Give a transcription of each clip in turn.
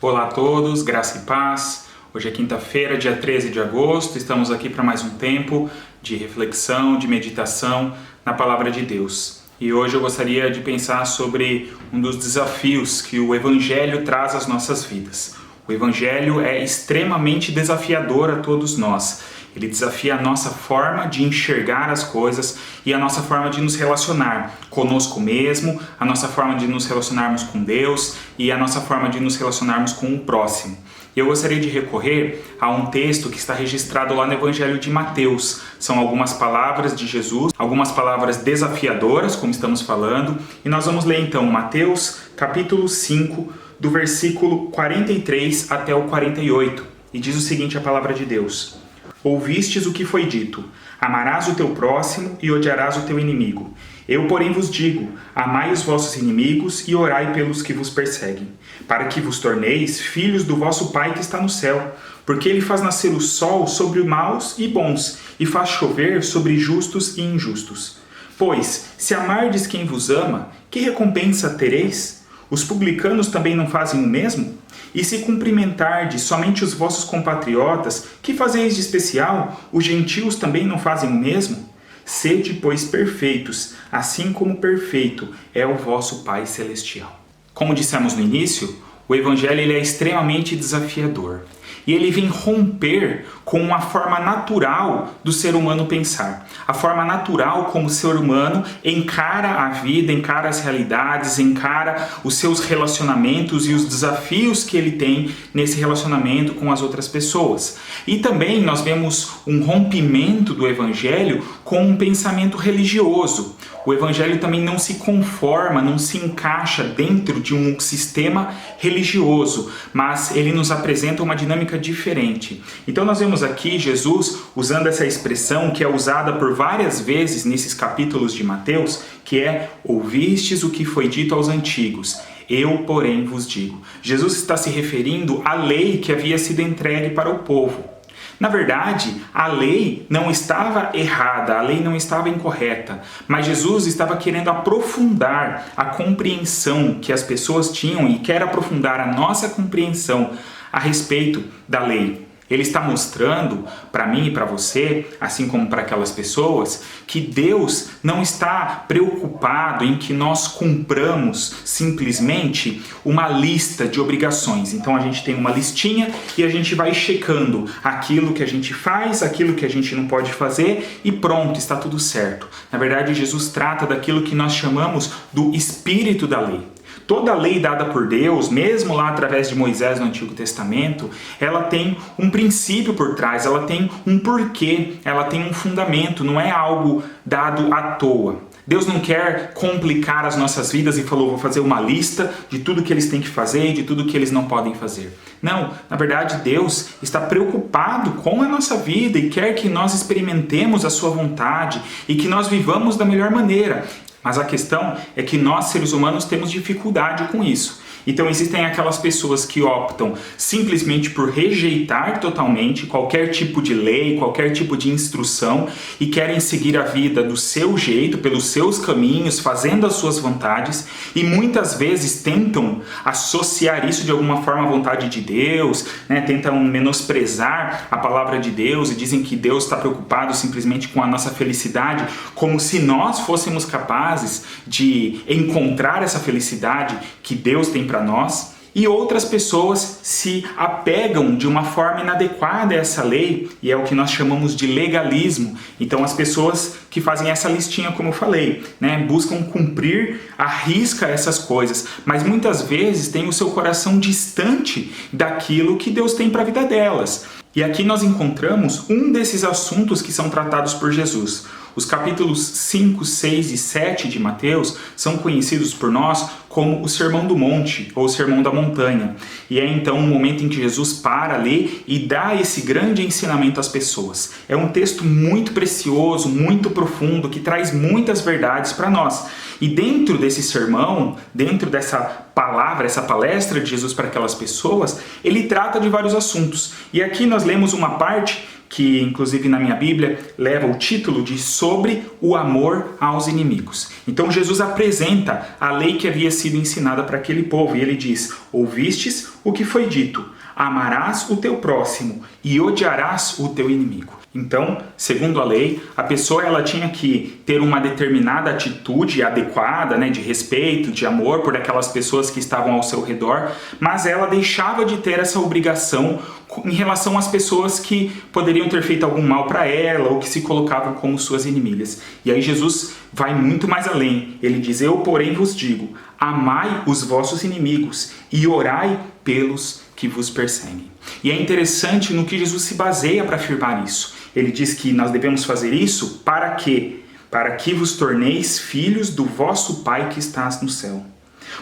Olá a todos, graça e paz. Hoje é quinta-feira, dia 13 de agosto. Estamos aqui para mais um tempo de reflexão, de meditação na Palavra de Deus. E hoje eu gostaria de pensar sobre um dos desafios que o Evangelho traz às nossas vidas. O Evangelho é extremamente desafiador a todos nós. Ele desafia a nossa forma de enxergar as coisas e a nossa forma de nos relacionar conosco mesmo, a nossa forma de nos relacionarmos com Deus e a nossa forma de nos relacionarmos com o próximo. E eu gostaria de recorrer a um texto que está registrado lá no Evangelho de Mateus. São algumas palavras de Jesus, algumas palavras desafiadoras, como estamos falando. E nós vamos ler então Mateus capítulo 5, do versículo 43 até o 48. E diz o seguinte a palavra de Deus: Ouvistes o que foi dito: amarás o teu próximo e odiarás o teu inimigo. Eu, porém, vos digo: amai os vossos inimigos e orai pelos que vos perseguem, para que vos torneis filhos do vosso Pai que está no céu, porque ele faz nascer o sol sobre maus e bons, e faz chover sobre justos e injustos. Pois, se amardes quem vos ama, que recompensa tereis? Os publicanos também não fazem o mesmo? E se cumprimentardes somente os vossos compatriotas, que fazeis de especial? Os gentios também não fazem o mesmo? Sede, pois, perfeitos, assim como perfeito é o vosso Pai Celestial. Como dissemos no início, o Evangelho ele é extremamente desafiador. E ele vem romper com uma forma natural do ser humano pensar. A forma natural como o ser humano encara a vida, encara as realidades, encara os seus relacionamentos e os desafios que ele tem nesse relacionamento com as outras pessoas. E também nós vemos um rompimento do Evangelho com um pensamento religioso. O Evangelho também não se conforma, não se encaixa dentro de um sistema religioso, mas ele nos apresenta uma dinâmica diferente. Então nós vemos aqui Jesus usando essa expressão que é usada por várias vezes nesses capítulos de Mateus, que é: ouvistes o que foi dito aos antigos, eu, porém, vos digo. Jesus está se referindo à lei que havia sido entregue para o povo. Na verdade, a lei não estava errada, a lei não estava incorreta, mas Jesus estava querendo aprofundar a compreensão que as pessoas tinham e quer aprofundar a nossa compreensão a respeito da lei. Ele está mostrando para mim e para você, assim como para aquelas pessoas, que Deus não está preocupado em que nós cumpramos simplesmente uma lista de obrigações. Então a gente tem uma listinha e a gente vai checando aquilo que a gente faz, aquilo que a gente não pode fazer e pronto, está tudo certo. Na verdade, Jesus trata daquilo que nós chamamos do espírito da lei. Toda a lei dada por Deus, mesmo lá através de Moisés no Antigo Testamento, ela tem um princípio por trás, ela tem um porquê, ela tem um fundamento, não é algo dado à toa. Deus não quer complicar as nossas vidas e falou: vou fazer uma lista de tudo que eles têm que fazer e de tudo que eles não podem fazer. Não, na verdade Deus está preocupado com a nossa vida e quer que nós experimentemos a sua vontade e que nós vivamos da melhor maneira. Mas a questão é que nós, seres humanos, temos dificuldade com isso. Então existem aquelas pessoas que optam simplesmente por rejeitar totalmente qualquer tipo de lei, qualquer tipo de instrução e querem seguir a vida do seu jeito, pelos seus caminhos, fazendo as suas vontades e muitas vezes tentam associar isso de alguma forma à vontade de Deus, tentam menosprezar a palavra de Deus e dizem que Deus está preocupado simplesmente com a nossa felicidade, como se nós fôssemos capazes de encontrar essa felicidade que Deus tem para nós. E outras pessoas se apegam de uma forma inadequada a essa lei, e é o que nós chamamos de legalismo. Então as pessoas que fazem essa listinha, como eu falei, buscam cumprir à risca essas coisas, mas muitas vezes têm o seu coração distante daquilo que Deus tem para a vida delas. E aqui nós encontramos um desses assuntos que são tratados por Jesus. Os capítulos 5, 6 e 7 de Mateus são conhecidos por nós como o Sermão do Monte ou o Sermão da Montanha. E é então um momento em que Jesus para ali e dá esse grande ensinamento às pessoas. É um texto muito precioso, muito profundo, que traz muitas verdades para nós. E dentro desse sermão, dentro dessa palavra, essa palestra de Jesus para aquelas pessoas, ele trata de vários assuntos. E aqui nós lemos uma parte que inclusive na minha Bíblia leva o título de Sobre o Amor aos Inimigos. Então Jesus apresenta a lei que havia sido ensinada para aquele povo e ele diz: ouvistes o que foi dito, amarás o teu próximo e odiarás o teu inimigo. Então, segundo a lei, a pessoa ela tinha que ter uma determinada atitude adequada, de respeito, de amor por aquelas pessoas que estavam ao seu redor, mas ela deixava de ter essa obrigação em relação às pessoas que poderiam ter feito algum mal para ela ou que se colocavam como suas inimigas. E aí Jesus vai muito mais além. Ele diz: eu, porém, vos digo, amai os vossos inimigos e orai pelos que vos perseguem. E é interessante no que Jesus se baseia para afirmar isso. Ele diz que nós devemos fazer isso para quê? Para que vos torneis filhos do vosso Pai que estás no céu.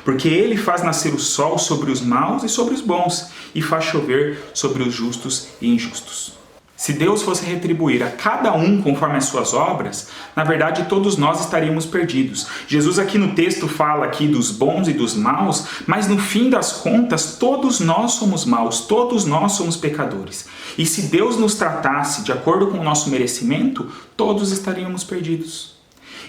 Porque ele faz nascer o sol sobre os maus e sobre os bons, e faz chover sobre os justos e injustos. Se Deus fosse retribuir a cada um conforme as suas obras, na verdade todos nós estaríamos perdidos. Jesus aqui no texto fala aqui dos bons e dos maus, mas no fim das contas todos nós somos maus, todos nós somos pecadores. E se Deus nos tratasse de acordo com o nosso merecimento, todos estaríamos perdidos.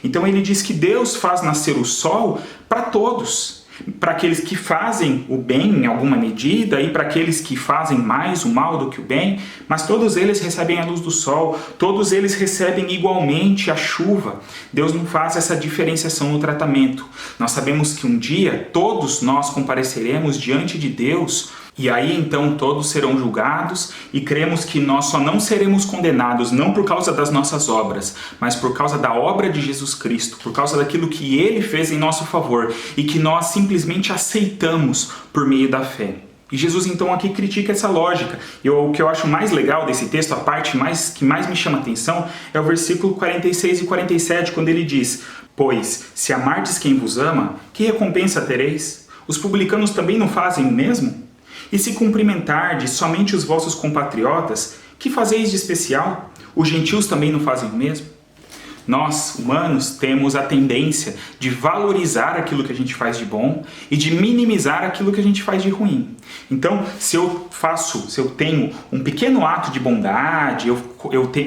Então ele diz que Deus faz nascer o sol para todos. Para aqueles que fazem o bem em alguma medida e para aqueles que fazem mais o mal do que o bem, mas todos eles recebem a luz do sol, todos eles recebem igualmente a chuva. Deus não faz essa diferenciação no tratamento. Nós sabemos que um dia todos nós compareceremos diante de Deus e aí então todos serão julgados e cremos que nós só não seremos condenados não por causa das nossas obras, mas por causa da obra de Jesus Cristo, por causa daquilo que Ele fez em nosso favor e que nós simplesmente aceitamos por meio da fé. E Jesus então aqui critica essa lógica. E o que eu acho mais legal desse texto, a parte que mais me chama a atenção, é o versículo 46 e 47, quando ele diz: pois, se amardes quem vos ama, que recompensa tereis? Os publicanos também não fazem o mesmo? E se cumprimentardes somente os vossos compatriotas, que fazeis de especial? Os gentios também não fazem o mesmo? Nós, humanos, temos a tendência de valorizar aquilo que a gente faz de bom e de minimizar aquilo que a gente faz de ruim. Então, se eu tenho um pequeno ato de bondade,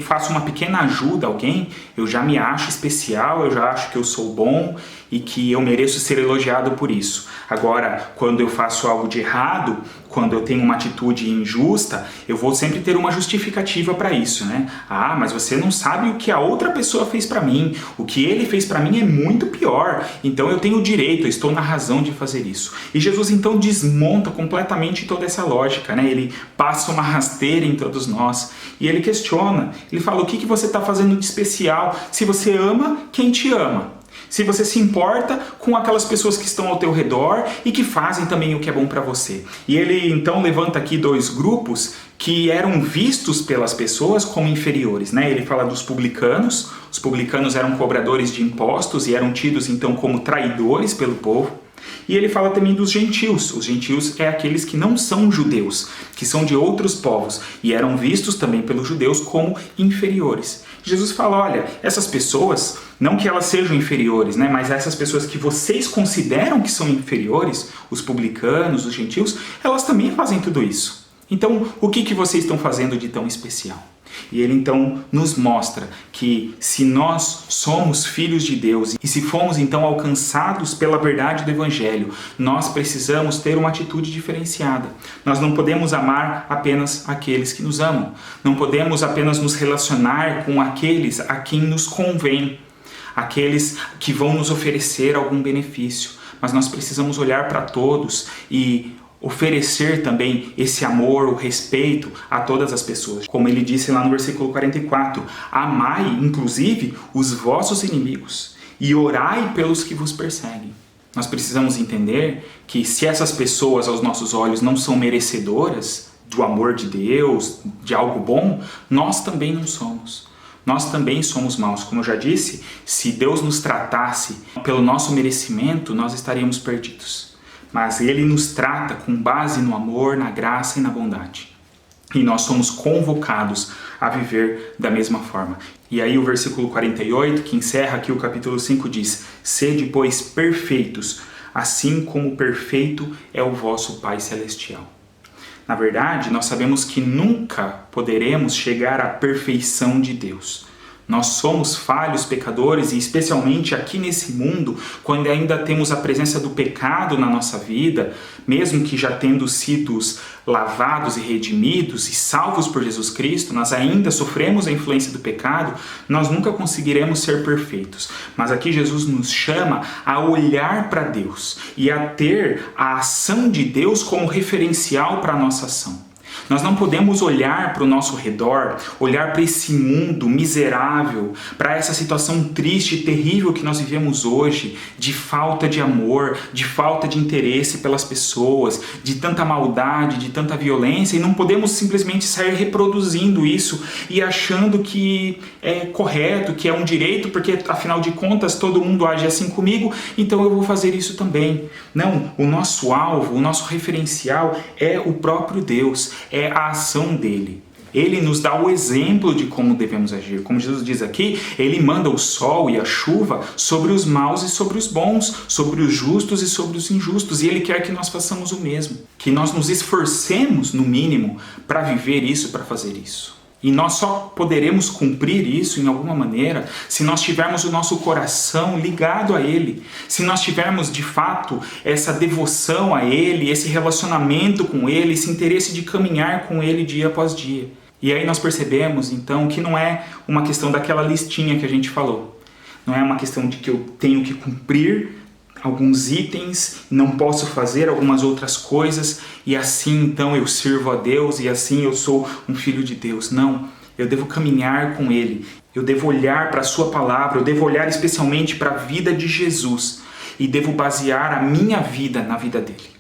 faço uma pequena ajuda a alguém, eu já me acho especial, eu já acho que eu sou bom e que eu mereço ser elogiado por isso. Agora, quando eu faço algo de errado, quando eu tenho uma atitude injusta, eu vou sempre ter uma justificativa para isso, Ah, mas você não sabe o que a outra pessoa fez para mim. O que ele fez para mim é muito pior. Então eu tenho o direito, eu estou na razão de fazer isso. E Jesus então desmonta completamente toda essa lógica, Ele passa uma rasteira em todos nós. E ele questiona, ele fala: o que você está fazendo de especial? Se você ama quem te ama. Se você se importa com aquelas pessoas que estão ao teu redor e que fazem também o que é bom para você. E ele então levanta aqui dois grupos que eram vistos pelas pessoas como inferiores, Ele fala dos publicanos. Os publicanos eram cobradores de impostos e eram tidos então como traidores pelo povo. E ele fala também dos gentios. Os gentios é aqueles que não são judeus, que são de outros povos e eram vistos também pelos judeus como inferiores. Jesus fala: olha, essas pessoas, não que elas sejam inferiores, mas essas pessoas que vocês consideram que são inferiores, os publicanos, os gentios, elas também fazem tudo isso. Então, o que vocês estão fazendo de tão especial? E ele então nos mostra que se nós somos filhos de Deus e se fomos então alcançados pela verdade do Evangelho, nós precisamos ter uma atitude diferenciada. Nós não podemos amar apenas aqueles que nos amam. Não podemos apenas nos relacionar com aqueles a quem nos convém, aqueles que vão nos oferecer algum benefício. Mas nós precisamos olhar para todos e oferecer também esse amor, o respeito a todas as pessoas. Como ele disse lá no versículo 44, amai, inclusive, os vossos inimigos e orai pelos que vos perseguem. Nós precisamos entender que se essas pessoas, aos nossos olhos, não são merecedoras do amor de Deus, de algo bom, nós também não somos. Nós também somos maus. Como eu já disse, se Deus nos tratasse pelo nosso merecimento, nós estaríamos perdidos. Mas Ele nos trata com base no amor, na graça e na bondade. E nós somos convocados a viver da mesma forma. E aí o versículo 48, que encerra aqui o capítulo 5, diz: sede, pois, perfeitos, assim como perfeito é o vosso Pai Celestial. Na verdade, nós sabemos que nunca poderemos chegar à perfeição de Deus. Nós somos falhos, pecadores, e especialmente aqui nesse mundo, quando ainda temos a presença do pecado na nossa vida, mesmo que já tendo sido lavados e redimidos e salvos por Jesus Cristo, nós ainda sofremos a influência do pecado, nós nunca conseguiremos ser perfeitos. Mas aqui Jesus nos chama a olhar para Deus e a ter a ação de Deus como referencial para a nossa ação. Nós não podemos olhar para o nosso redor, olhar para esse mundo miserável, para essa situação triste e terrível que nós vivemos hoje, de falta de amor, de falta de interesse pelas pessoas, de tanta maldade, de tanta violência, e não podemos simplesmente sair reproduzindo isso e achando que é correto, que é um direito, porque afinal de contas todo mundo age assim comigo, então eu vou fazer isso também. Não, o nosso alvo, o nosso referencial é o próprio Deus, é a ação dele. Ele nos dá o exemplo de como devemos agir. Como Jesus diz aqui, ele manda o sol e a chuva sobre os maus e sobre os bons, sobre os justos e sobre os injustos. E ele quer que nós façamos o mesmo. Que nós nos esforcemos, no mínimo, para viver isso, para fazer isso. E nós só poderemos cumprir isso em alguma maneira se nós tivermos o nosso coração ligado a Ele. Se nós tivermos de fato essa devoção a Ele, esse relacionamento com Ele, esse interesse de caminhar com Ele dia após dia. E aí nós percebemos então que não é uma questão daquela listinha que a gente falou. Não é uma questão de que eu tenho que cumprir alguns itens, não posso fazer algumas outras coisas e assim então eu sirvo a Deus e assim eu sou um filho de Deus. Não, eu devo caminhar com Ele, eu devo olhar para a Sua palavra, eu devo olhar especialmente para a vida de Jesus e devo basear a minha vida na vida dele.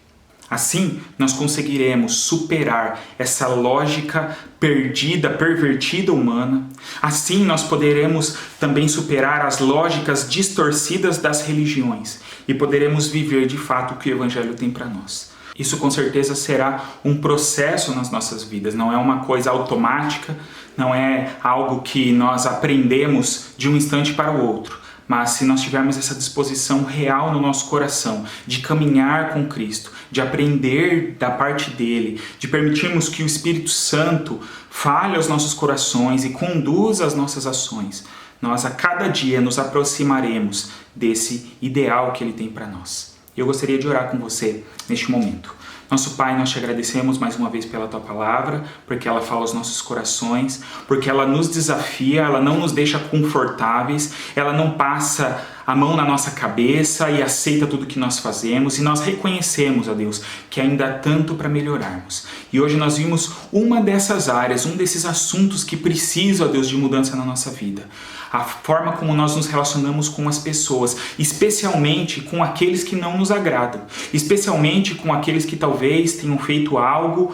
Assim, nós conseguiremos superar essa lógica perdida, pervertida humana. Assim, nós poderemos também superar as lógicas distorcidas das religiões e poderemos viver de fato o que o Evangelho tem para nós. Isso com certeza será um processo nas nossas vidas, não é uma coisa automática, não é algo que nós aprendemos de um instante para o outro. Mas se nós tivermos essa disposição real no nosso coração de caminhar com Cristo, de aprender da parte dele, de permitirmos que o Espírito Santo fale aos nossos corações e conduza as nossas ações, nós a cada dia nos aproximaremos desse ideal que ele tem para nós. Eu gostaria de orar com você neste momento. Nosso Pai, nós te agradecemos mais uma vez pela Tua Palavra, porque ela fala aos nossos corações, porque ela nos desafia, ela não nos deixa confortáveis, ela não passa a mão na nossa cabeça e aceita tudo que nós fazemos, e nós reconhecemos, ó Deus, que ainda há tanto para melhorarmos. E hoje nós vimos uma dessas áreas, um desses assuntos que precisa, ó Deus, de mudança na nossa vida. A forma como nós nos relacionamos com as pessoas, especialmente com aqueles que não nos agradam, especialmente com aqueles que talvez tenham feito algo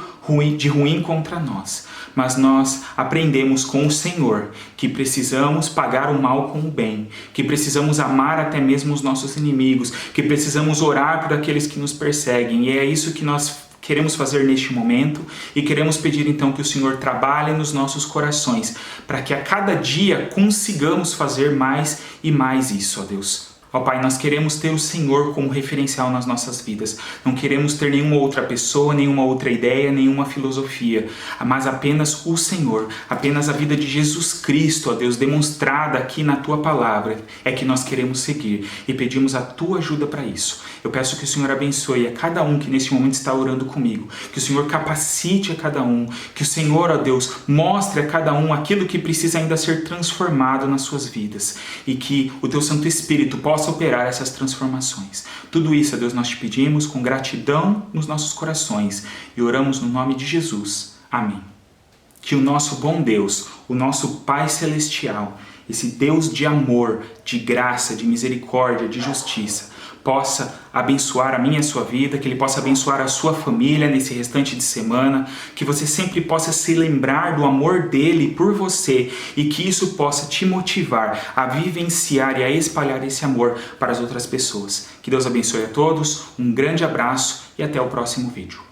de ruim contra nós. Mas nós aprendemos com o Senhor que precisamos pagar o mal com o bem, que precisamos amar até mesmo os nossos inimigos, que precisamos orar por aqueles que nos perseguem. E é isso que nós queremos fazer neste momento e queremos pedir então que o Senhor trabalhe nos nossos corações para que a cada dia consigamos fazer mais e mais isso, ó Deus. Ó Pai, nós queremos ter o Senhor como referencial nas nossas vidas. Não queremos ter nenhuma outra pessoa, nenhuma outra ideia, nenhuma filosofia, mas apenas o Senhor, apenas a vida de Jesus Cristo, ó Deus, demonstrada aqui na Tua Palavra, é que nós queremos seguir e pedimos a Tua ajuda para isso. Eu peço que o Senhor abençoe a cada um que neste momento está orando comigo, que o Senhor capacite a cada um, que o Senhor, ó Deus, mostre a cada um aquilo que precisa ainda ser transformado nas suas vidas e que o Teu Santo Espírito possa operar essas transformações. Tudo isso, ó Deus, nós te pedimos com gratidão nos nossos corações e oramos no nome de Jesus. Amém. Que o nosso bom Deus, o nosso Pai Celestial, esse Deus de amor, de graça, de misericórdia, de justiça, possa abençoar a minha e a sua vida, que Ele possa abençoar a sua família nesse restante de semana, que você sempre possa se lembrar do amor dEle por você e que isso possa te motivar a vivenciar e a espalhar esse amor para as outras pessoas. Que Deus abençoe a todos, um grande abraço e até o próximo vídeo.